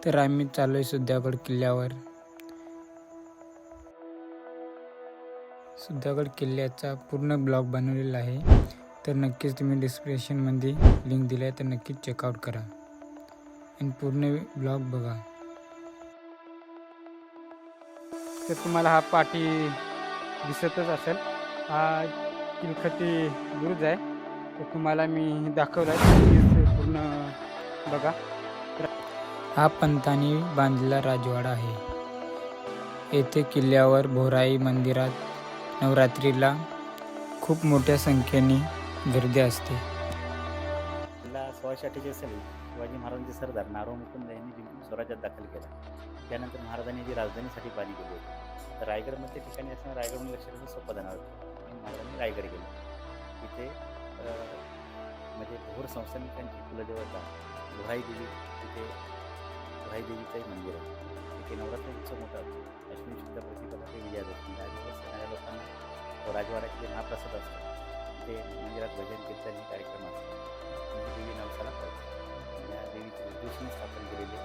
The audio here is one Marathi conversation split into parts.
तर आम्ही चालू आहे सुधागड किल्ल्यावर. सुधागड किल्ल्याचा पूर्ण ब्लॉग बनवलेला आहे, तर नक्कीच तुम्ही डिस्क्रिप्शनमध्ये लिंक दिली आहे तर नक्कीच चेकआउट करा आणि पूर्ण ब्लॉग बघा. तर तुम्हाला हा पाठी दिसतच असेल, हा चिलखती बुरुज आहे. तर तुम्हाला मी दाखवला पूर्ण बघा. हा पंतांनी बांधलेला राजवाडा आहे. येथे किल्ल्यावर भोराई मंदिरात नवरात्रीला खूप मोठ्या संख्येने गर्दी असते. किल्ला 1648 साली शिवाजी महाराजांचे सरदार नारो मुकुंद यांनी जिंकून स्वराज्यात दाखल केला. त्यानंतर महाराजांनी जी राजधानीसाठी पाणी केली होती. तर रायगडमध्ये ठिकाणी असताना रायगडमध्ये लक्ष ठेवून सोपं जाणार होतं आणि महाराजांनी रायगड गेले. तिथे म्हणजे भोर संस्थानिकांची कुलदेवता भोराई देवी, तिथे भोराई देवीचंही मंदिर आहे. तिथे नवरात्र उत्सव मोठा असतो. अश्विनी शुद्ध प्रतिपदा ते विजयादशमी या दिवस येणाऱ्या लोकांना राजवाड्याचे जे महाप्रसाद असतात तिथे मंदिरात भजन कीर्तन हे कार्यक्रम असतात. देवी नवसाला पडते. या देवीचे उद्देशाने स्थापन केलेले.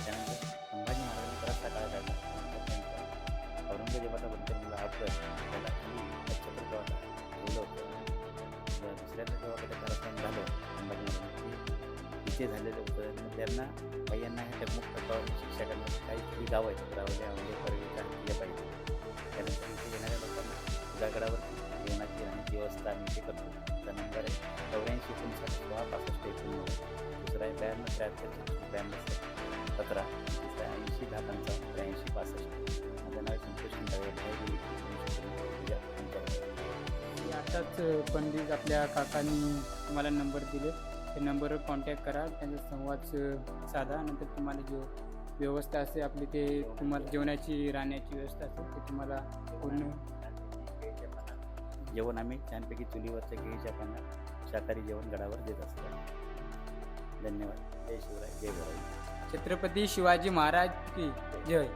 त्यानंतर संभाजी महाराजांनी बराचसा काळ काढला. त्यांचा औरंगजेबाचा बद्दल अपघात त्याला खाली छत्रपती ठेवलं होतं. दुसऱ्यांदा जेव्हा त्याचं कारस्थान झालं संभाजी महाराजांनी तिथे झालेलं होतं. मग त्यांना बाह्यांना हे टकमुक टप्पावर शिक्षा करण्याची काही गावं आहेत. रावले परवीचा हत्तीला पाहिजे. त्यानंतर इथे येणाऱ्या लोकांना सुधागडावर जेवणाची राहण्याची व्यवस्था आम्ही इथे करतो. त्याचा नंबर आहे 84 दुसरा आहे 92 73 17, तिसरा आहे 80 10 55 83 65. माझं नाव आहे संतोष खंडागळे. आताच पंडित आपल्या काकांनी तुम्हाला नंबर दिले, त्या नंबरवर कॉन्टॅक्ट करा, त्यांचा संवाद साधा. नंतर तुम्हाला जो व्यवस्था असते आपली ते तुम्हाला जेवणाची राहण्याची व्यवस्था असते ते तुम्हाला पूर्ण जेवण आम्ही छानपैकी चुलीवरच्या केळीच्या पानात शाकाहारी जेवण गडावर देत असतो. धन्यवाद. जय शिवराय, जय भवानी. छत्रपती शिवाजी महाराज की जय.